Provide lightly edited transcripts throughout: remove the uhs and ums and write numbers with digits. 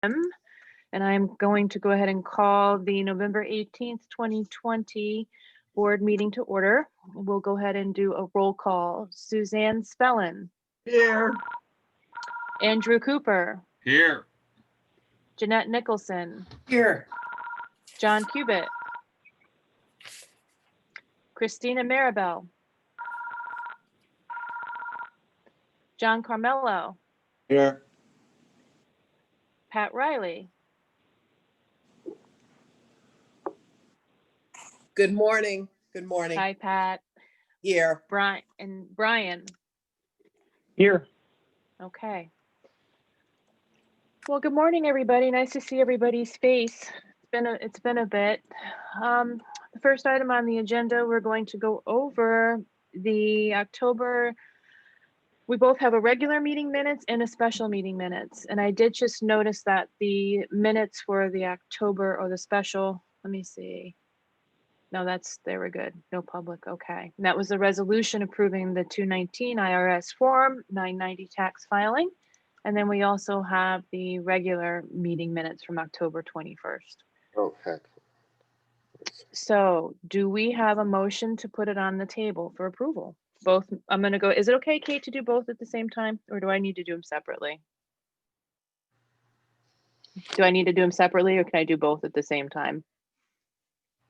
And I'm going to go ahead and call the November 18th, 2020 board meeting to order. We'll go ahead and do a roll call. Suzanne Spellin. Here. Andrew Cooper. Here. Jeanette Nicholson. Here. John Cubitt. Christina Maribel. John Carmelo. Here. Pat Riley. Good morning. Good morning. Hi, Pat. Here. Brian. Here. Okay. Well, good morning, everybody. Nice to see everybody's face. It's been a bit. The first item on the agenda, we're going to go over the October. We both have a regular meeting minutes and a special meeting minutes. And I did just notice that the minutes for the October or the special, let me see. No, they were good. No public. Okay. And that was the resolution approving the 219 IRS form 990 tax filing. And then we also have the regular meeting minutes from October 21st. Oh, heck. So do we have a motion to put it on the table for approval? Both, I'm going to go, is it okay, Kate, to do both at the same time? Or do I need to do them separately? Do I need to do them separately or can I do both at the same time?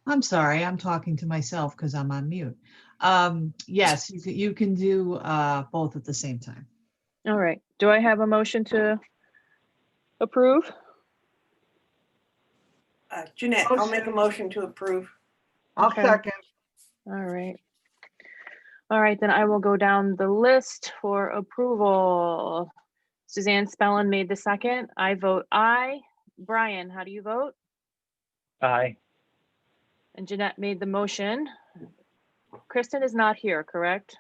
I'm sorry, I'm talking to myself because I'm on mute. Yes, you can do both at the same time. All right. Do I have a motion to approve? Jeanette, I'll make a motion to approve. I'll Okay. second. All right. All right, then I will go down the list for approval. Suzanne Spellin made the second. I vote aye. Brian, how do you vote? Aye. And Jeanette made the motion. Kristen is not here, correct?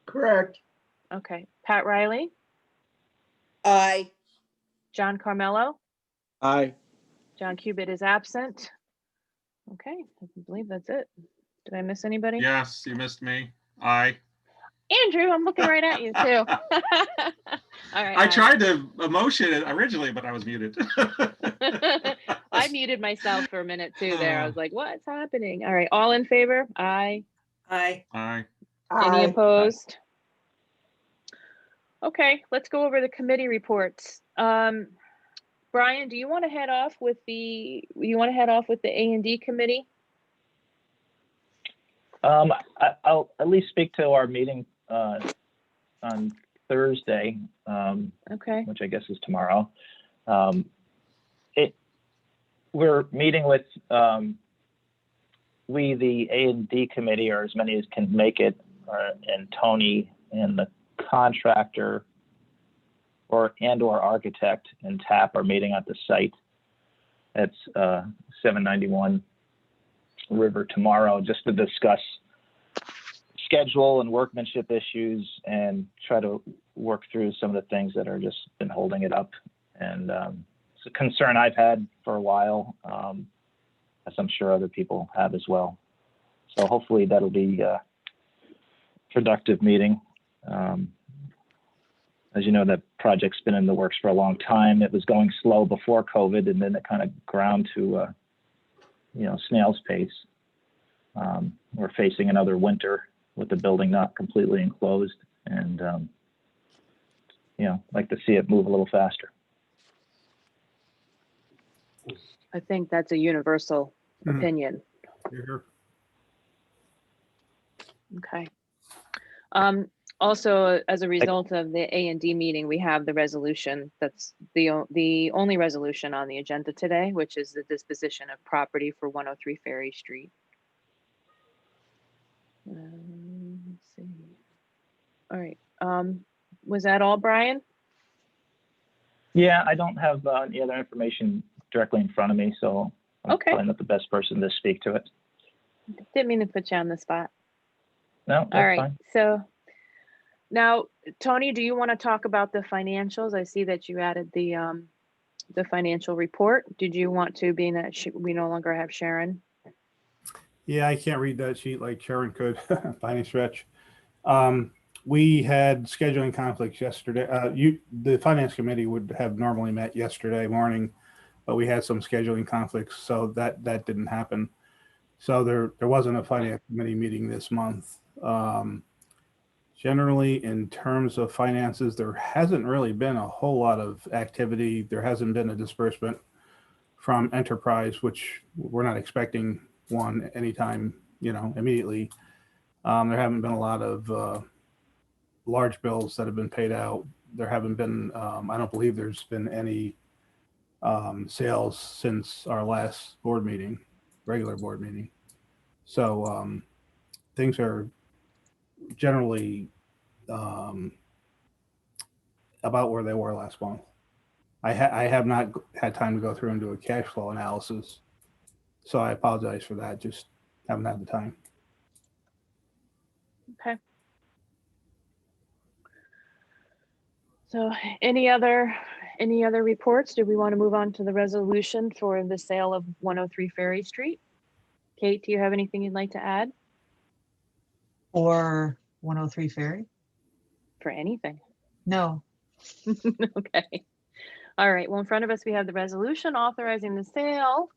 Correct. Okay. Pat Riley, Aye. John Carmelo, Aye. John Cubitt is absent. Okay, I believe that's it. Did I miss anybody? Yes, you missed me. Aye. Andrew, I'm looking right at you too. All right. I tried to motion it originally, but I was muted. I muted myself for a minute too there. I was like, what's happening? All right, all in favor? Aye. Aye. Aye. Any Aye. opposed? Okay, let's go over the committee reports. Brian, do you want to head off with the A&D committee? I'll at least speak to our meeting on Thursday, Okay. which I guess is tomorrow. We're meeting with we, the A&D committee, or as many as can make it, and Tony and the contractor or architect and TAP are meeting at the site. That's 791 River tomorrow, just to discuss schedule and workmanship issues and try to work through some of the things that are just been holding it up. And it's a concern I've had for a while, as I'm sure other people have as well. So hopefully that'll be a productive meeting. As you know, that project's been in the works for a long time. It was going slow before COVID, and then it kind of ground to snail's pace. We're facing another winter with the building not completely enclosed, and like to see it move a little faster. I think that's a universal opinion. Here. Okay. Also, as a result of the A&D meeting, we have the resolution. That's the only resolution on the agenda today, which is the disposition of property for 103 Ferry Street. Let's see. All right. Was that all, Brian? Yeah, I don't have any other information directly in front of me, so I'm Okay. probably not the best person to speak to it. Didn't mean to put you on the spot. No, that's All right. fine. So now, Tony, do you want to talk about the financials? I see that you added the financial report. Did you want to, being that we no longer have Sharon? Yeah, I can't read that sheet like Sharon could by any stretch. We had scheduling conflicts yesterday. The finance committee would have normally met yesterday morning, but we had some scheduling conflicts, so that didn't happen. So there wasn't a finance committee meeting this month. Generally, in terms of finances, there hasn't really been a whole lot of activity. There hasn't been a disbursement from enterprise, which we're not expecting one anytime, immediately. There haven't been a lot of large bills that have been paid out. There haven't been, I don't believe there's been any sales since our last regular board meeting. So things are generally about where they were last month. I have not had time to go through and do a cash flow analysis, so I apologize for that. Just haven't had the time. Okay. So any other reports? Do we want to move on to the resolution for the sale of 103 Ferry Street? Kate, do you have anything you'd like to add? Or 103 Ferry? For anything? No. Okay. All right. Well, in front of us, we have the resolution authorizing the sale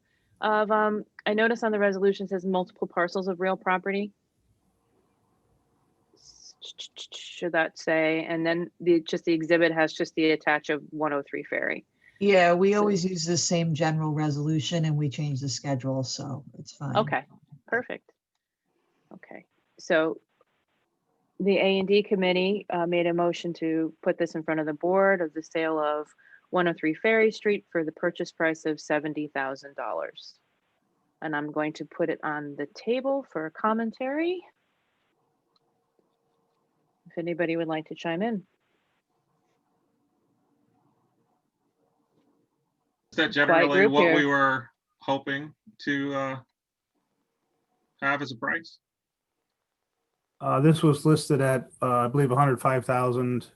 of, I notice on the resolution it says multiple parcels of real property. Should that say, and then the exhibit has just the attach of 103 Ferry. Yeah, we always use the same general resolution and we change the schedule, so it's fine. Okay, perfect. Okay, so the A&D committee made a motion to put this in front of the board of the sale of 103 Ferry Street for the purchase price of $70,000. And I'm going to put it on the table for a commentary. If anybody would like to chime in. Is that generally group what here. we were hoping to have as a price? This was listed at, I believe, 105,000.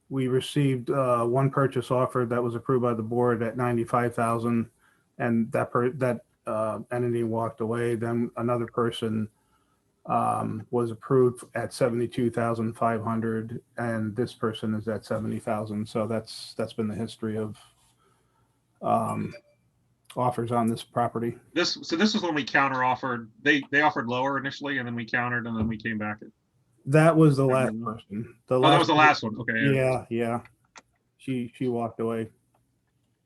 We received one purchase offer that was approved by the board at 95,000, and that entity walked away. Then another person was approved at 72,500, and this person is at 70,000. So that's been the history of offers on this property. This is when we counter offered. They offered lower initially, and then we countered, and then we came back. That was the last person. That was the last one. Okay. Yeah. She walked away.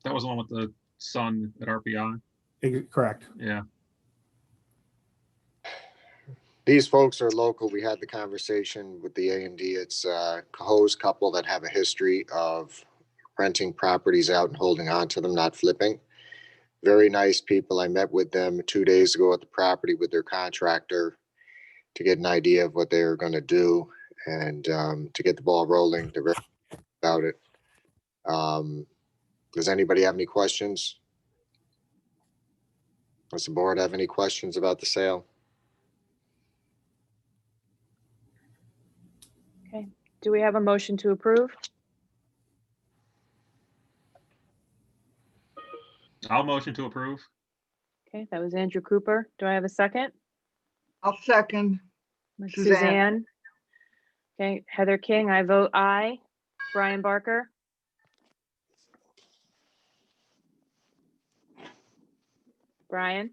That was the one with the son at RPI. Correct. Yeah. These folks are local. We had the conversation with the A&D. It's a Cahoes couple that have a history of renting properties out and holding on to them, not flipping. Very nice people. I met with them 2 days ago at the property with their contractor to get an idea of what they were going to do and to get the ball rolling. They're very about it. Does anybody have any questions? Does the board have any questions about the sale? Okay, do we have a motion to approve? I'll motion to approve. Okay, that was Andrew Cooper. Do I have a second? I'll second. Suzanne. Okay, Heather King, I vote aye. Brian Barker. Brian?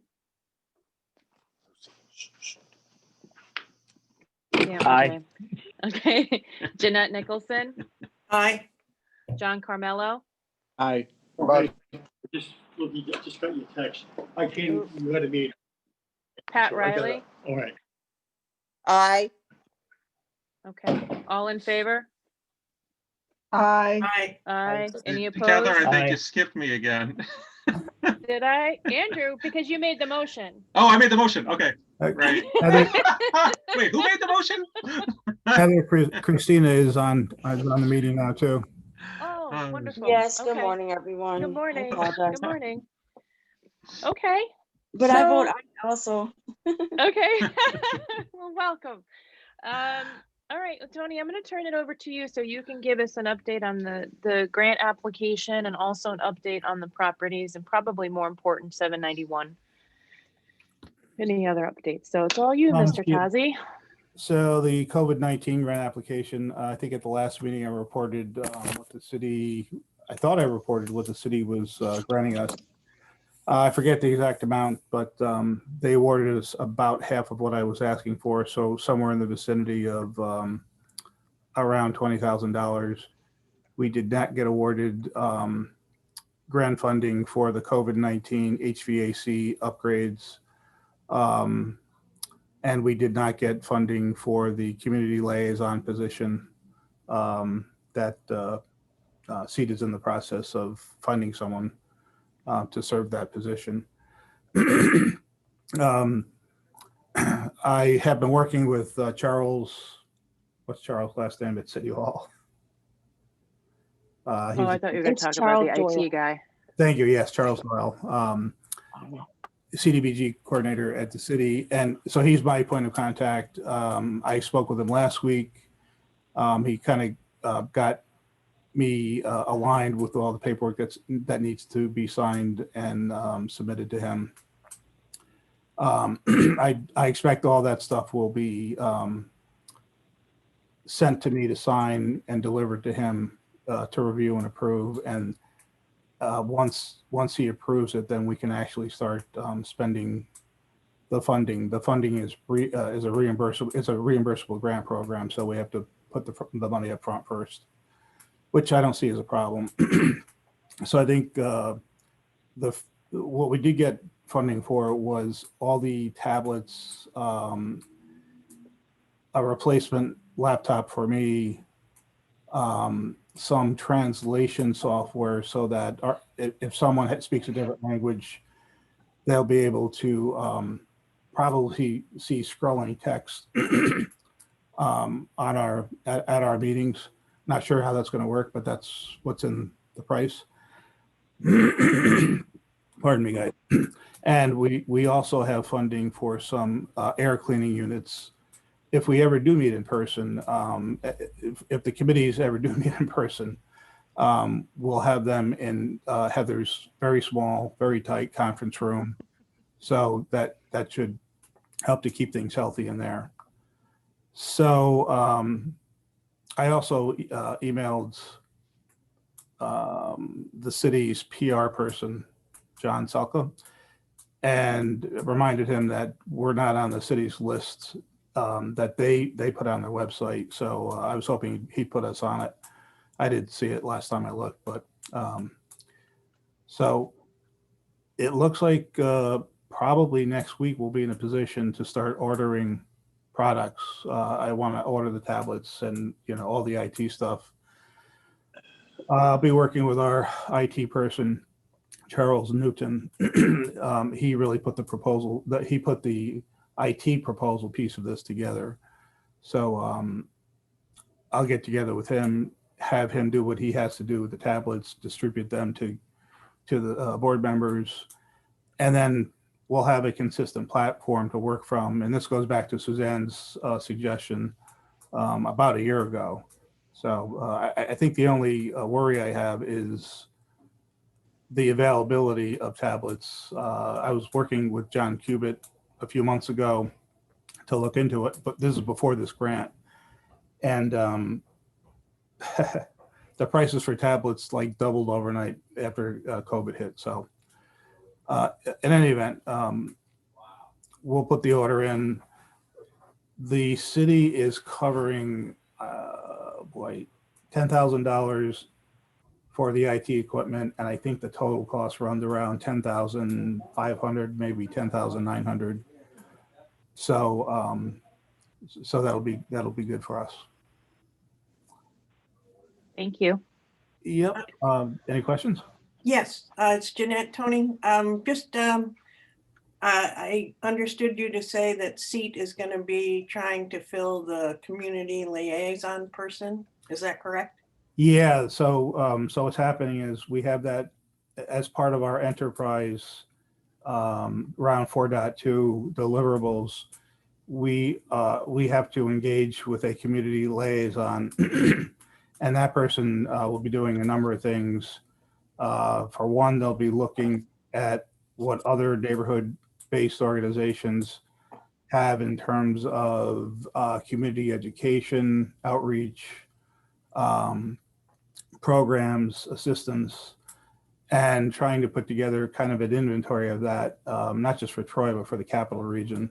Yeah, Aye. Okay. Jeanette Nicholson, Aye. John Carmelo, Aye. Right. Just got your text. I came, you had a meeting. Pat so I gotta- Riley. All right. Aye. Okay, all in favor? Aye. Aye. Aye. Any Catherine, opposed? I think Aye. you skipped me again. Did I? Andrew, because you made the motion. Oh, I made the motion. Okay, Uh, right. Heather, Wait, who made the motion? Christina is on the meeting now too. Oh, Um, wonderful. Yes, good Okay. morning, everyone. Good I morning. apologize. Good morning. Okay, But I So- vote aye also. okay. Well, welcome. All right, Tony, I'm going to turn it over to you so you can give us an update on the grant application and also an update on the properties and probably more important, 791. Any other updates? So it's all you, Mr. Yeah. Tazi. So the COVID-19 grant application, I think at the last meeting I reported what the city, I thought I reported what the city was granting us. I forget the exact amount, but they awarded us about half of what I was asking for. So somewhere in the vicinity of around $20,000. We did not get awarded grant funding for the COVID-19 HVAC upgrades. And we did not get funding for the community liaison position that CETA is in the process of finding someone to serve that position. I have been working with Charles, what's Charles' last name at City Hall? Oh, I thought you were going It's to talk about the Charles Doyle. IT guy. Thank you. Yes, Charles Doyle, CDBG coordinator at the city. And so he's my point of contact. I spoke with him last week. He kind of got me aligned with all the paperwork that needs to be signed and submitted to him. I expect all that stuff will be sent to me to sign and delivered to him to review and approve. And once he approves it, then we can actually start spending the funding. The funding is a reimbursable grant program, so we have to put the money up front first, which I don't see as a problem. So I think what we did get funding for was all the tablets, a replacement laptop for me, some translation software so that if someone speaks a different language, they'll be able to probably see scrolling text at our meetings. Not sure how that's going to work, but that's what's in the price. Pardon me, guys. And we also have funding for some air cleaning units. If we ever do meet in person, if the committees ever do meet in person, we'll have them in Heather's very small, very tight conference room. So that should help to keep things healthy in there. So I also emailed the city's PR person, John Selka, and reminded him that we're not on the city's list that they put on their website. So I was hoping he'd put us on it. I didn't see it last time I looked, but so it looks like probably next week we'll be in a position to start ordering products. I want to order the tablets and all the IT stuff. I'll be working with our IT person, Charles Newton. He really put the proposal that he put the IT proposal piece of this together. So I'll get together with him, have him do what he has to do with the tablets, distribute them to the board members, and then we'll have a consistent platform to work from. And this goes back to Suzanne's suggestion about a year ago. So I think the only worry I have is the availability of tablets. I was working with John Cubitt a few months ago to look into it, but this is before this grant. And the prices for tablets like doubled overnight after COVID hit. So in any event, we'll put the order in. The city is covering, $10,000 for the IT equipment, and I think the total cost runs around $10,500, maybe $10,900. So, so that'll be good for us. Thank you. Yep. Any questions? Yes, it's Jeanette, Tony. I understood you to say that SEAT is going to be trying to fill the community liaison person. Is that correct? Yeah. So what's happening is we have that as part of our enterprise round 4.2 deliverables. We have to engage with a community liaison, and that person will be doing a number of things. For one, they'll be looking at what other neighborhood-based organizations have in terms of community education, outreach, programs, assistance, and trying to put together kind of an inventory of that, not just for Troy, but for the capital region.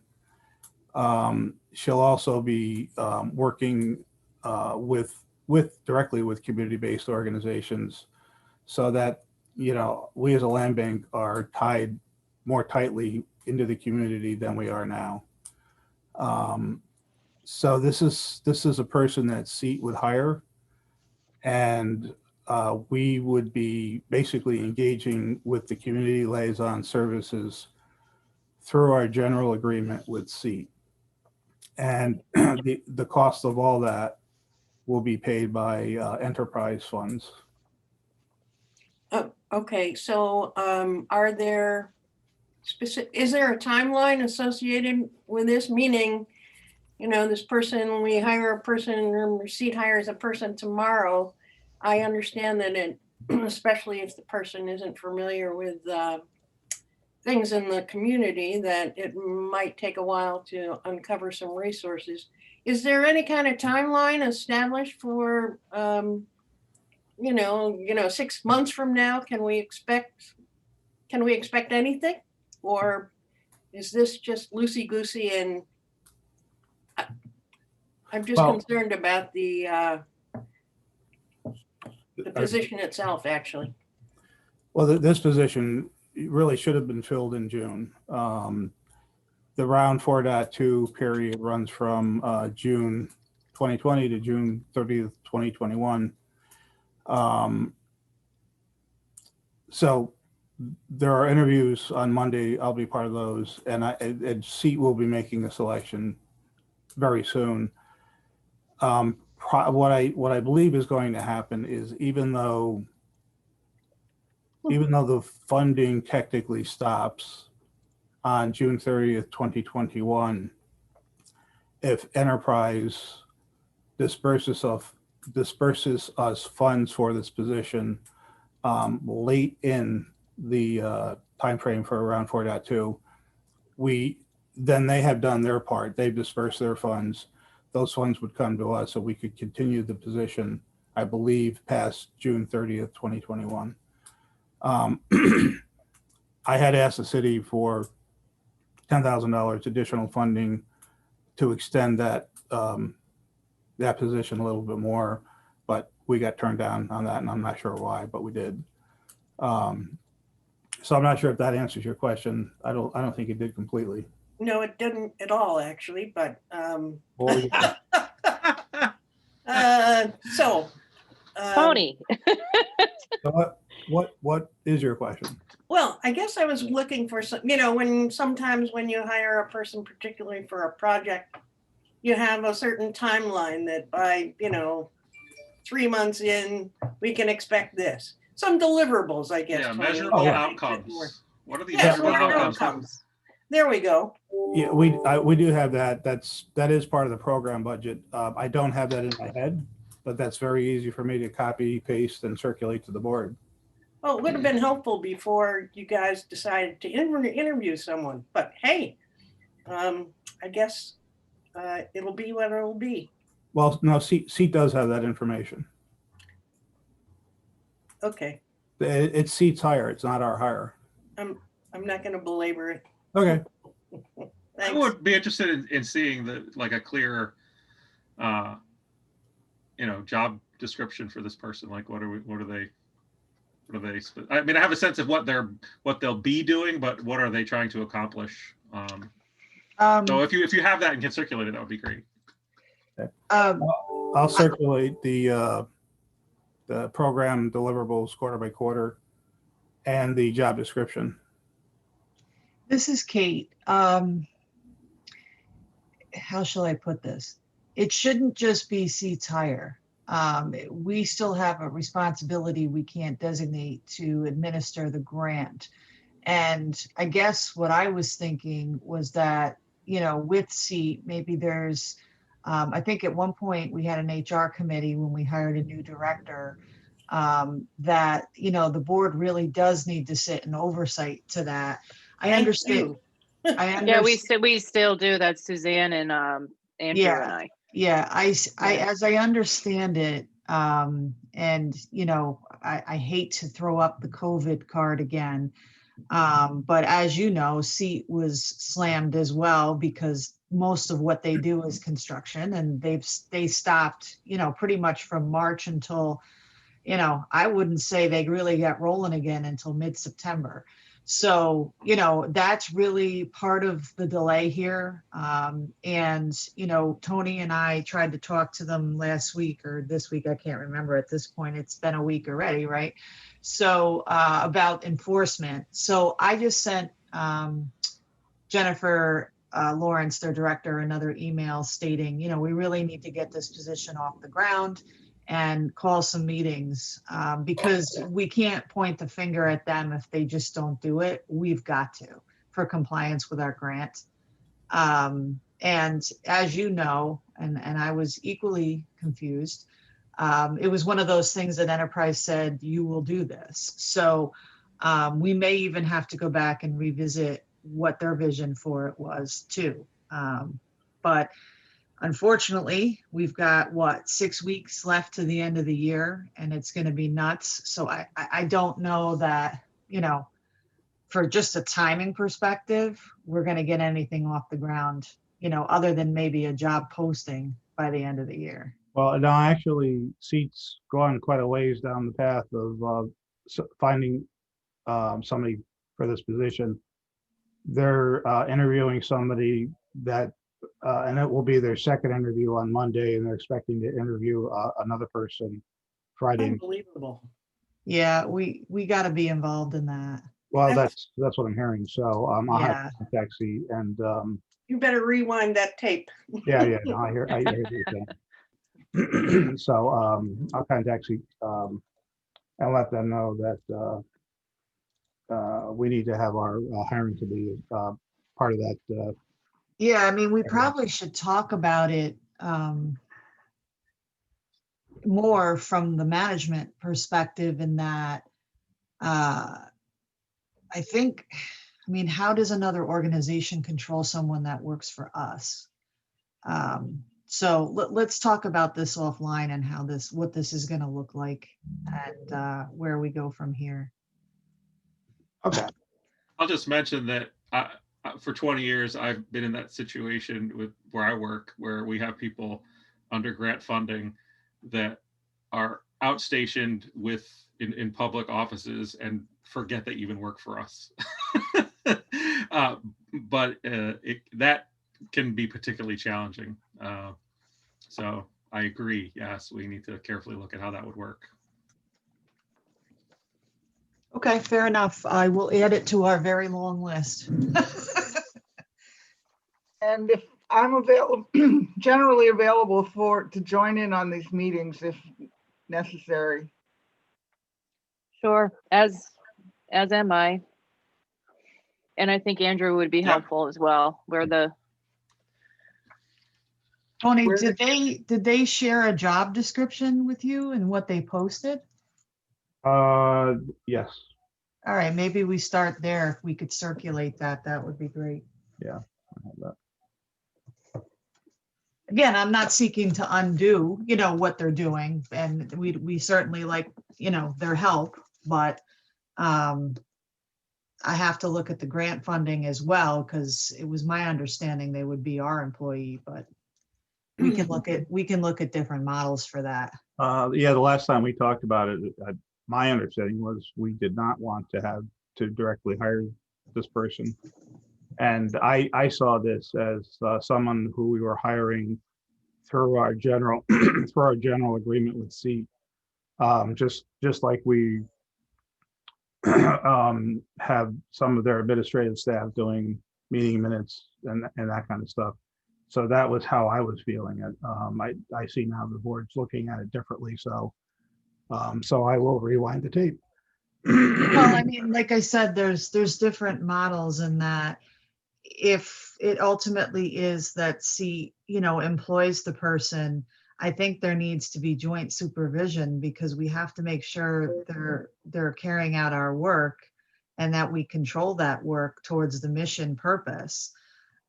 She'll also be working directly with community-based organizations so that, you know, we as a land bank are tied more tightly into the community than we are now. So this is a person that SEAT would hire, and we would be basically engaging with the community liaison services through our general agreement with SEAT. And the cost of all that will be paid by enterprise funds. Oh, okay, so are there is there a timeline associated with this? Meaning, you know, this person, we hire a person, or SEAT hires a person tomorrow. I understand that it, especially if the person isn't familiar with things in the community, that it might take a while to uncover some resources. Is there any kind of timeline established for, you know, 6 months from now? Can we expect anything, or is this just loosey goosey? And I'm just Well, concerned about the position itself, actually. Well, this position really should have been filled in June. The round 4.2 period runs from June 2020 to June 30th, 2021. So there are interviews on Monday. I'll be part of those, and SEAT will be making a selection very soon. What I believe is going to happen is even though the funding technically stops on June 30th, 2021, if Enterprise disperses us funds for this position late in the timeframe for around 4.2, then they have done their part. They've dispersed their funds. Those funds would come to us so we could continue the position, I believe, past June 30th, 2021. I had asked the city for $10,000 additional funding to extend that that position a little bit more, but we got turned down on that, and I'm not sure why, but we did. So I'm not sure if that answers your question. I don't think it did completely. No, it didn't at all, actually, but Tony. So what is your question? well, I guess I was looking for some, you know, sometimes when you hire a person, particularly for a project, you have a certain timeline that by, you know, 3 months in, we can expect this. Some deliverables, I guess. Yeah, Tony. measurable Yeah. outcomes. What are the Yeah, measurable measurable outcomes? outcomes. There we go. Yeah, we do have that. That is part of the program budget. I don't have that in my head, but that's very easy for me to copy, paste, and circulate to the board. Well, it would have been helpful before you guys decided to interview someone, but hey, I guess it'll be what it'll be. Well, no, SEAT does have that information. Okay, It's SEAT's hire. It's not our hire. I'm not going to belabor it. Okay. I Thanks. would be interested in seeing a clear, you know, job description for this person. Like, what are they? I mean, I have a sense of what they'll be doing, but what are they trying to accomplish? So if you have that and can circulate it, that would be great. I'll circulate the program deliverables quarter by quarter and the job description. This is Kate. How shall I put this? It shouldn't just be SEAT's hire. We still have a responsibility we can't designate to administer the grant. And I guess what I was thinking was that, you know, with SEAT, maybe there's, I think at one point we had an HR committee when we hired a new director, that, you know, the board really does need to sit in oversight to that. I Thank understand. you. I Yeah, understand. we still do. That's Suzanne and Andrew Yeah. and I. Yeah, Yeah. as I understand it, and I hate to throw up the COVID card again. But as you know, SEAT was slammed as well because most of what they do is construction, and they stopped, pretty much from March until, I wouldn't say they really got rolling again until mid-September. So, that's really part of the delay here. And, Tony and I tried to talk to them last week or this week. I can't remember at this point. It's been a week already, right? So about enforcement. So I just sent Jennifer Lawrence, their director, another email stating, we really need to get this position off the ground and call some meetings because we can't point the finger at them if they just don't do it. We've got to for compliance with our grant. And as you know, and I was equally confused, it was one of those things that Enterprise said, you will do this. So we may even have to go back and revisit what their vision for it was too. But unfortunately, we've got 6 weeks left to the end of the year, and it's going to be nuts. So I don't know that, for just a timing perspective, we're going to get anything off the ground, other than maybe a job posting by the end of the year. Well, no, actually, SEAT's gone quite a ways down the path of finding somebody for this position. They're interviewing somebody that, and it will be their second interview on Monday, and they're expecting to interview another person Friday. Unbelievable. Yeah, we got to be involved in that. Well, that's what I'm hearing. So I'll Yeah. have to contact SEAT and You better rewind that tape. yeah, no, I hear what you're saying. So I'll contact SEAT and let them know that we need to have our hiring to be part of that. Yeah, I mean, we probably should talk about it more from the management perspective in that I think, how does another organization control someone that works for us? So let's talk about this offline and what this is going to look like and where we go from here. Okay. I'll just mention that for 20 years, I've been in that situation with where I work, where we have people under grant funding that are outstationed in public offices and forget they even work for us. But that can be particularly challenging. So I agree. Yes, we need to carefully look at how that would work. Okay, fair enough. I will add it to our very long list. And if I'm available, generally available to join in on these meetings if necessary. Sure, as am I. And I think Andrew would be helpful as well. Tony, did they share a job description with you and what they posted? Yes. All right, maybe we start there. If we could circulate that would be great. Yeah. I have that. Again, I'm not seeking to undo, what they're doing, and we certainly like, their help, but I have to look at the grant funding as well, because it was my understanding they would be our employee, but we can look at different models for that. Yeah, the last time we talked about it, my understanding was we did not want to have to directly hire this person. And I saw this as someone who we were hiring through our general agreement with SEAT. Just like we have some of their administrative staff doing meeting minutes and that kind of stuff. So that was how I was feeling it. I see now the board's looking at it differently. So I will rewind the tape. Well, like I said, there's different models in that. If it ultimately is that SEAT, employs the person, I think there needs to be joint supervision, because we have to make sure they're carrying out our work and that we control that work towards the mission purpose.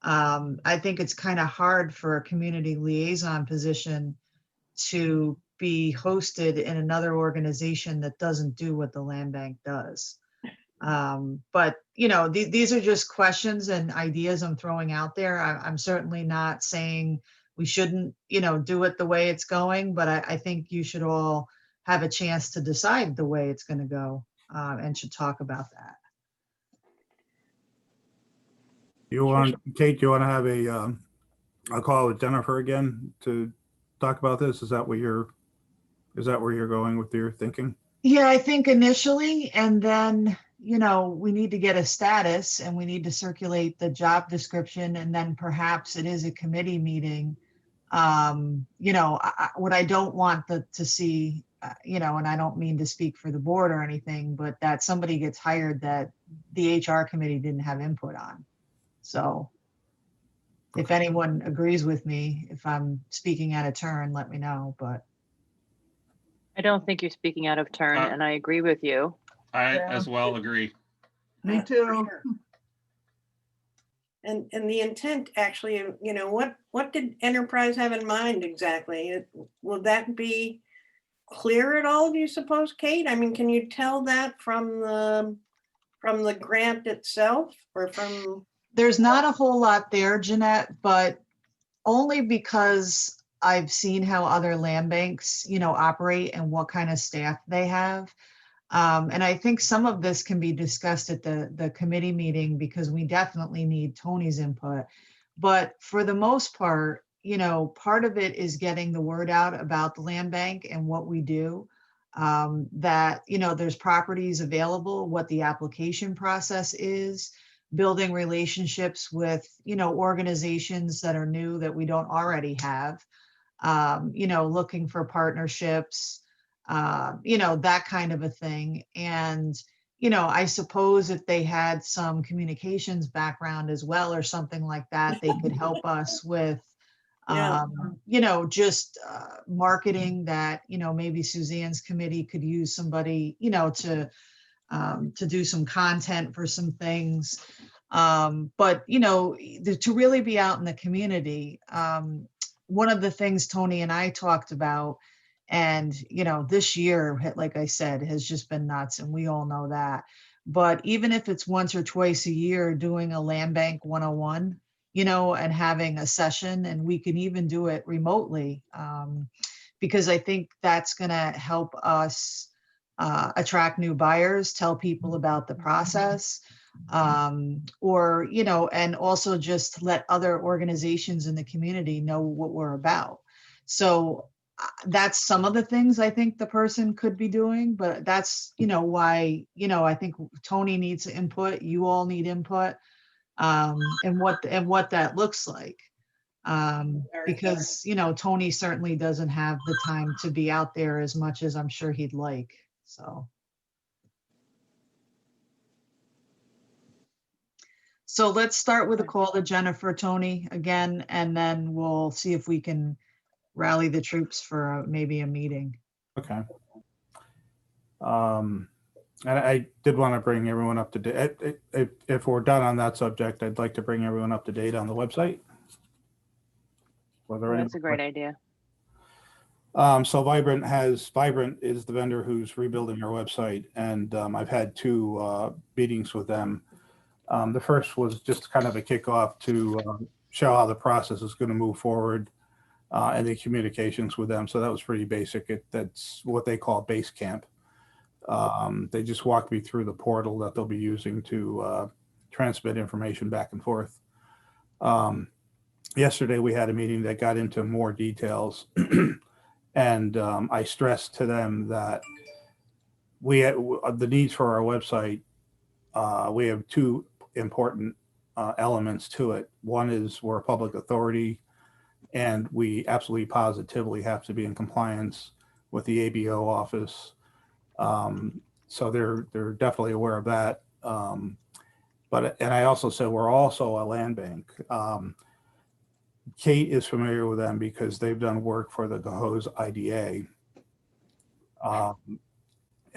I think it's kind of hard for a community liaison position to be hosted in another organization that doesn't do what the land bank does. But these are just questions and ideas I'm throwing out there. I'm certainly not saying we shouldn't, do it the way it's going, but I think you should all have a chance to decide the way it's going to go, and should talk about that. Kate, do you want to have a call with Jennifer again to talk about this? Is that where you're going with your thinking? Yeah, I think initially, and then, we need to get a status and we need to circulate the job description, and then perhaps it is a committee meeting. What I don't want to see, and I don't mean to speak for the board or anything, but that somebody gets hired that the HR committee didn't have input on. So if anyone agrees with me, if I'm speaking out of turn, let me know, but. I don't think you're speaking out of turn, and I agree with you. I Yeah. as well agree. Me For too. sure. And the intent actually, what did Enterprise have in mind exactly? Will that be clear at all, do you suppose, Kate? I mean, can you tell that from the grant itself, or from? There's not a whole lot there, Jeanette, but only because I've seen how other land banks, operate and what kind of staff they have. And I think some of this can be discussed at the committee meeting, because we definitely need Tony's input. But for the most part, part of it is getting the word out about the land bank and what we do. That, there's properties available, what the application process is, building relationships with, organizations that are new that we don't already have, looking for partnerships, that kind of a thing. And, I suppose if they had some communications background as well or something like that, they could help us with, Yeah. just marketing that, maybe Suzanne's committee could use somebody, to do some content for some things. But, to really be out in the community, one of the things Tony and I talked about, and, this year, like I said, has just been nuts, and we all know that. But even if it's once or twice a year, doing a land bank 101, and having a session, and we can even do it remotely, because I think that's going to help us attract new buyers, tell people about the process, or, and also just let other organizations in the community know what we're about. So that's some of the things I think the person could be doing, but that's, why, I think Tony needs input, you all need input, and what that looks like. Because, Tony certainly doesn't have the time to be out there as much as I'm sure he'd like, so. So let's start with a call to Jennifer, Tony, again, and then we'll see if we can rally the troops for maybe a meeting. Okay. And I did want to bring everyone up to date. If we're done on that subject, I'd like to bring everyone up to date on the website. That's a great idea. So Vibrant is the vendor who's rebuilding our website, and I've had two meetings with them. The first was just kind of a kickoff to show how the process is going to move forward, and the communications with them. So that was pretty basic. That's what they call Basecamp. They just walked me through the portal that they'll be using to transmit information back and forth. Yesterday we had a meeting that got into more details, and I stressed to them that we had the needs for our website. We have two important elements to it. One is we're a public authority, and we absolutely positively have to be in compliance with the ABO office. So they're definitely aware of that. And I also said we're also a land bank. Kate is familiar with them because they've done work for the Cohoes IDA.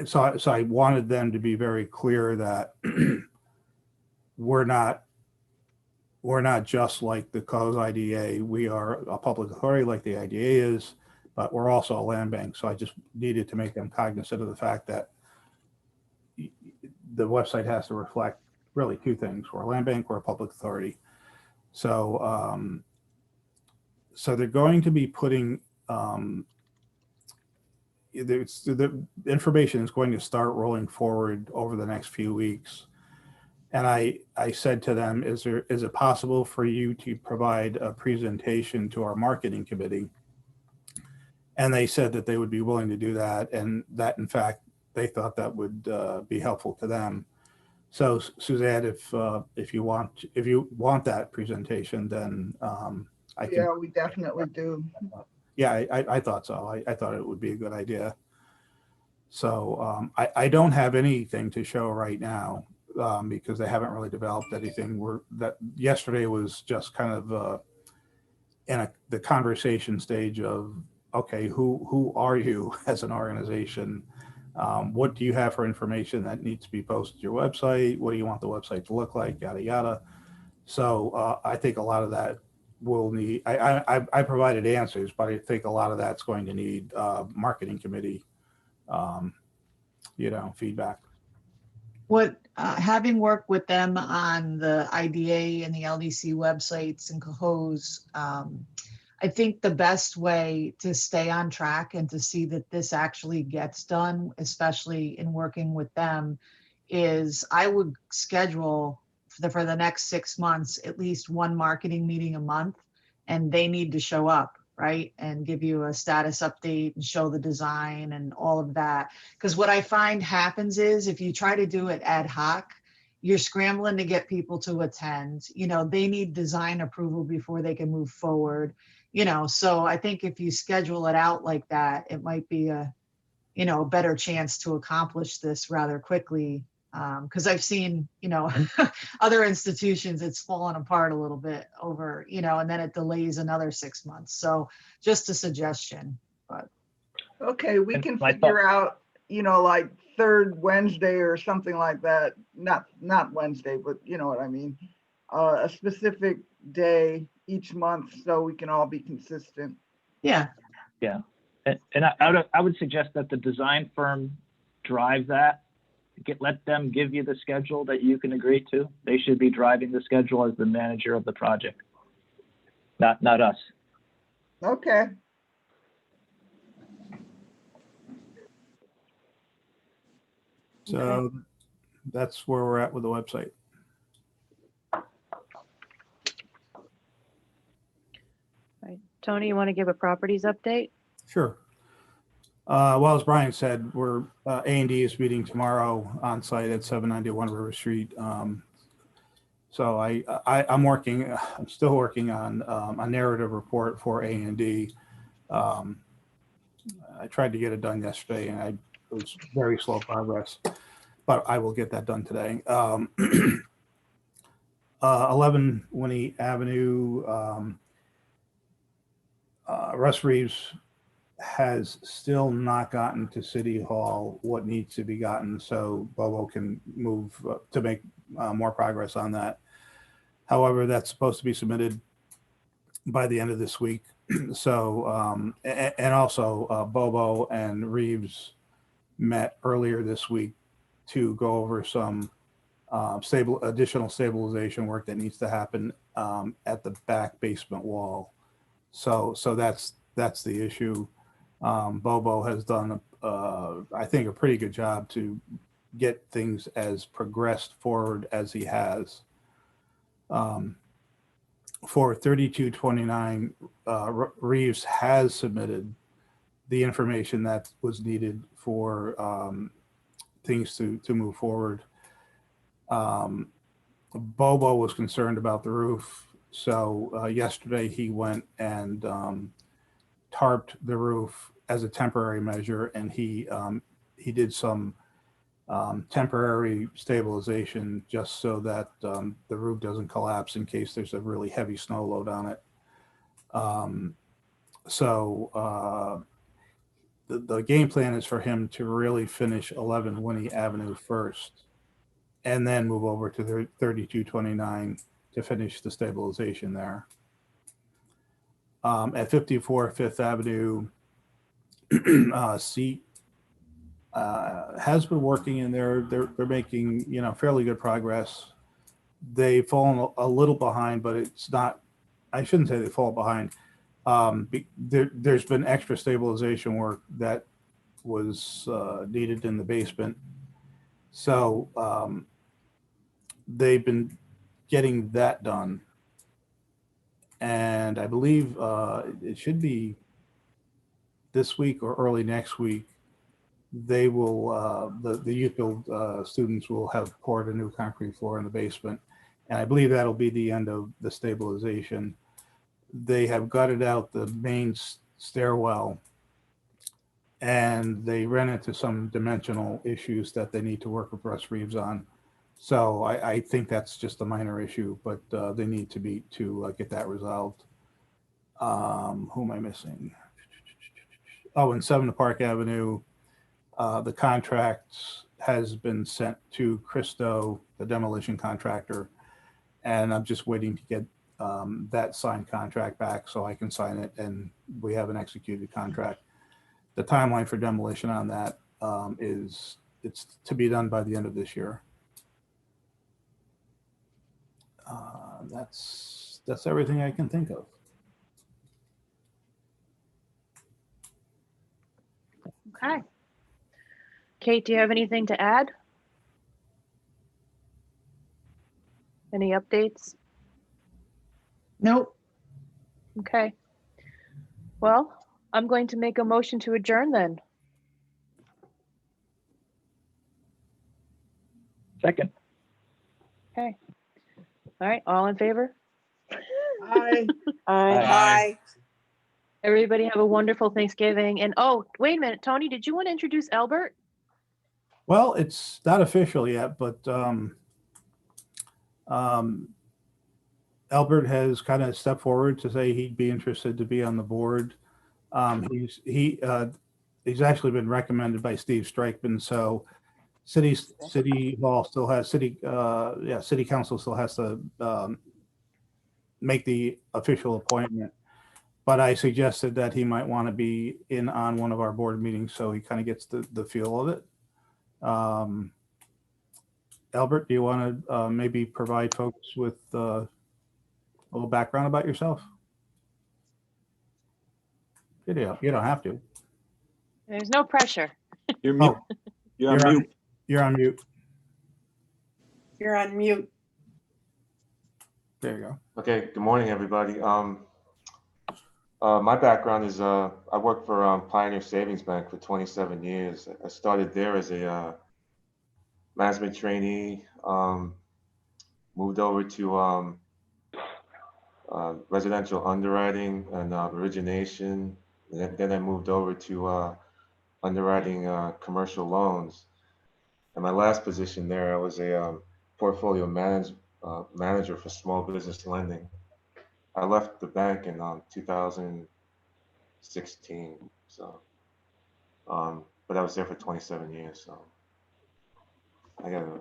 and so I wanted them to be very clear that we're not just like the COS IDA. We are a public authority like the IDA is, but we're also a land bank. So I just needed to make them cognizant of the fact that the website has to reflect really two things. We're a land bank, we're a public authority. So, so they're going to be putting, the information is going to start rolling forward over the next few weeks. And I said to them, is it possible for you to provide a presentation to our marketing committee? And they said that they would be willing to do that. And that, in fact, they thought that would be helpful to them. So Suzanne, if you want that presentation, then I can. Yeah, we definitely do. Yeah, I thought so. I thought it would be a good idea. So I don't have anything to show right now because they haven't really developed anything. That yesterday was just kind of in the conversation stage of, okay, who are you as an organization? What do you have for information that needs to be posted to your website? What do you want the website to look like? Yada, yada. So I think a lot of that will need, I provided answers, but I think a lot of that's going to need marketing committee, feedback. What, having worked with them on the IDA and the LDC websites and COHOS, I think the best way to stay on track and to see that this actually gets done, especially in working with them, is I would schedule for the next 6 months, at least one marketing meeting a month, and they need to show up, right? And give you a status update and show the design and all of that. Because what I find happens is if you try to do it ad hoc, you're scrambling to get people to attend. They need design approval before they can move forward. So I think if you schedule it out like that, it might be a better chance to accomplish this rather quickly. Because I've seen, other institutions, it's fallen apart a little bit over, and then it delays another 6 months. So just a suggestion, but. Okay, we And can my figure out, like third Wednesday or something like that. Not Wednesday, but you know what I mean. A specific day each month so we can all be consistent. Yeah. Yeah. And I would suggest that the design firm drive that. Let them give you the schedule that you can agree to. They should be driving the schedule as the manager of the project, not us. Okay. So that's where we're at with the website. Right. Tony, you want to give a properties update? Sure. Well, as Brian said, we're A&D is meeting tomorrow on site at 791 River Street. So I'm still working on a narrative report for A&D. I tried to get it done yesterday and it was very slow progress, but I will get that done today. 11 Winnie Avenue, Russ Reeves has still not gotten to City Hall what needs to be gotten, so Bobo can move to make more progress on that. However, that's supposed to be submitted by the end of this week. So, and also Bobo and Reeves met earlier this week to go over some additional stabilization work that needs to happen at the back basement wall. So that's the issue. Bobo has done, I think, a pretty good job to get things as progressed forward as he has. For 3229, Reeves has submitted the information that was needed for things to move forward. Bobo was concerned about the roof, so yesterday he went and tarped the roof as a temporary measure, and he did some temporary stabilization just so that the roof doesn't collapse in case there's a really heavy snow load on it. So the game plan is for him to really finish 11 Winnie Avenue first, and then move over to 3229 to finish the stabilization there. At 54 Fifth Avenue, seat has been working in there. They're making, you know, fairly good progress. They've fallen a little behind, but it's not, I shouldn't say they fall behind. There's been extra stabilization work that was needed in the basement. So they've been getting that done. And I believe it should be this week or early next week, they will, the youth build students will have poured a new concrete floor in the basement. And I believe that'll be the end of the stabilization. They have gutted out the main stairwell, and they ran into some dimensional issues that they need to work with Russ Reeves on. So I think that's just a minor issue, but they need to get that resolved. Who am I missing? Oh, and 7 Park Avenue, the contract has been sent to Christo, the demolition contractor, and I'm just waiting to get that signed contract back so I can sign it and we have an executed contract. The timeline for demolition on that is it's to be done by the end of this year. That's everything I can think of. Okay. Kate, do you have anything to add? Any updates? Nope. Okay. Well, I'm going to make a motion to adjourn then. Second. Okay. All right, all in favor? Aye. Aye. Everybody have a wonderful Thanksgiving. And oh, wait a minute, Tony, did you want to introduce Albert? Well, it's not official yet, but Albert has kind of stepped forward to say he'd be interested to be on the board. He's actually been recommended by Steve Streichman. So city hall still has city council still has to make the official appointment. But I suggested that he might want to be in on one of our board meetings so he kind of gets the feel of it. Albert, do you want to maybe provide folks with a little background about yourself? You don't have to. There's no pressure. You're mute. Oh, You're on mute. You're on mute. You're on mute. There you go. Okay, good morning, everybody. My background is I worked for Pioneer Savings Bank for 27 years. I started there as a management trainee, moved over to residential underwriting and origination. And then I moved over to underwriting commercial loans. And my last position there, I was a portfolio manager for small business lending. I left the bank in 2016. So, but I was there for 27 years. So I got a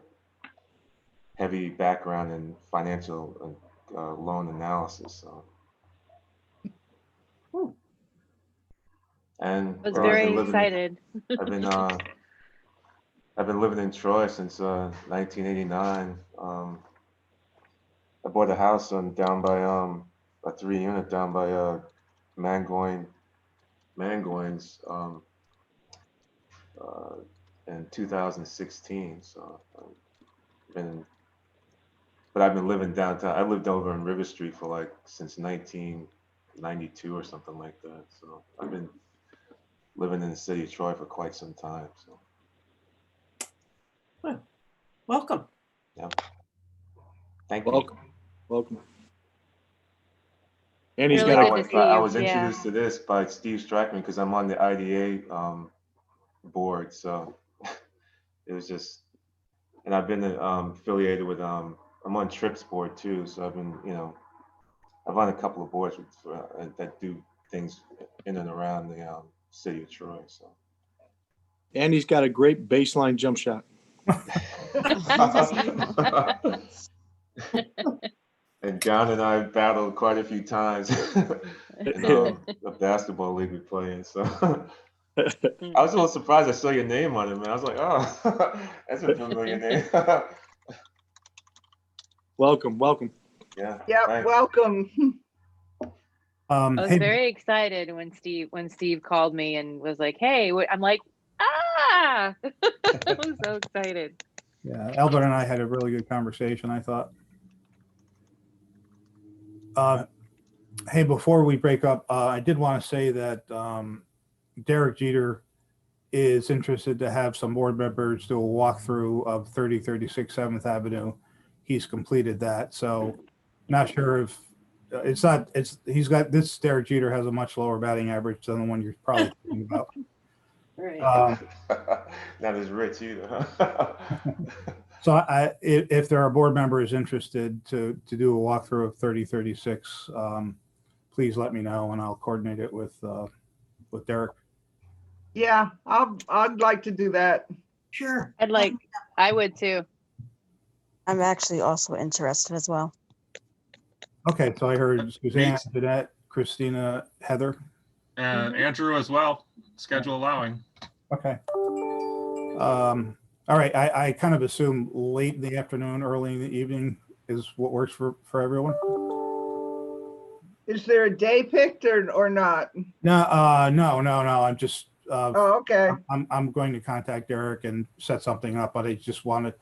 heavy background in financial loan analysis. So. And I was very excited. I've been living in Troy since 1989. I bought a house down by a 3-unit down by Mangoynes in 2016. So I've been living downtown. I lived over in River Street for since 1992 or something like that. So I've been living in the city of Troy for quite some time. So. Well, welcome. Yeah. Thank you. Welcome. And he's Really got good a to see I you, was yeah. introduced to this by Steve Streichman because I'm on the IDA board. So it was just, and I've been affiliated with, I'm on TRIPS board too. So I've been, I'm on a couple of boards that do things in and around the city of Troy. So. And he's got a great baseline jump shot. And John and I battled quite a few times in the basketball league we play in. So I was a little surprised I saw your name on it, man. I was like, oh, that's a familiar name. Welcome. Yeah. Yeah, thanks. welcome. I was Hey, very excited when Steve called me and was like, "Hey," I'm like, "Ah!" I was so excited. yeah, Albert and I had a really good conversation, I thought. Hey, before we break up, I did want to say that Derek Jeter is interested to have some board members do a walkthrough of 3036 7th Avenue. He's completed that, so not sure if he's got this. Derek Jeter has a much lower batting average than the one you're probably thinking about. Right. Not as rich either. Huh? So if there are board members interested to do a walkthrough of 3036, please let me know and I'll coordinate it with Derek. Yeah, I'd like to do that. Sure. I would too. I'm actually also interested as well. Okay, so I heard Suzanne, Jeanette, Christina, Heather. Andrew as well, schedule allowing. Okay. All right, I kind of assume late in the afternoon, early in the evening is what works for everyone. Is there a day picked or not? No. I'm just Oh, okay. I'm going to contact Derek and set something up, but I just wanted.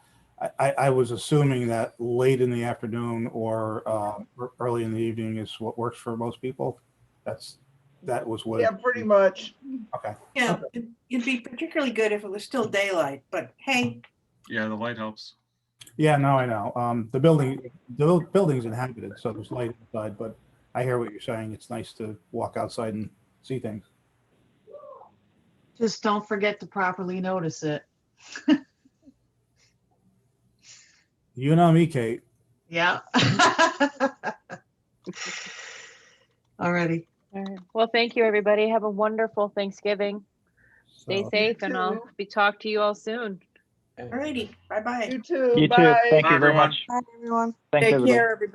I was assuming that late in the afternoon or early in the evening is what works for most people. That was what. Yeah, pretty much. Okay. Yeah, it'd be particularly good if it was still daylight, but hey. Yeah, the light helps. Yeah, no, I know. The building's inhabited, so there's light inside, but I hear what you're saying. It's nice to walk outside and see things. Just don't forget to properly notice it. You know me, Kate. Yeah. Alrighty. All right. Well, thank you, everybody. Have a wonderful Thanksgiving. Stay So- safe, and I'll talk to you all soon. Alrighty, bye-bye. You too. You too. Bye. Thank Bye, you very everyone. much. Bye, everyone. Thanks, Take everybody. care, everybody.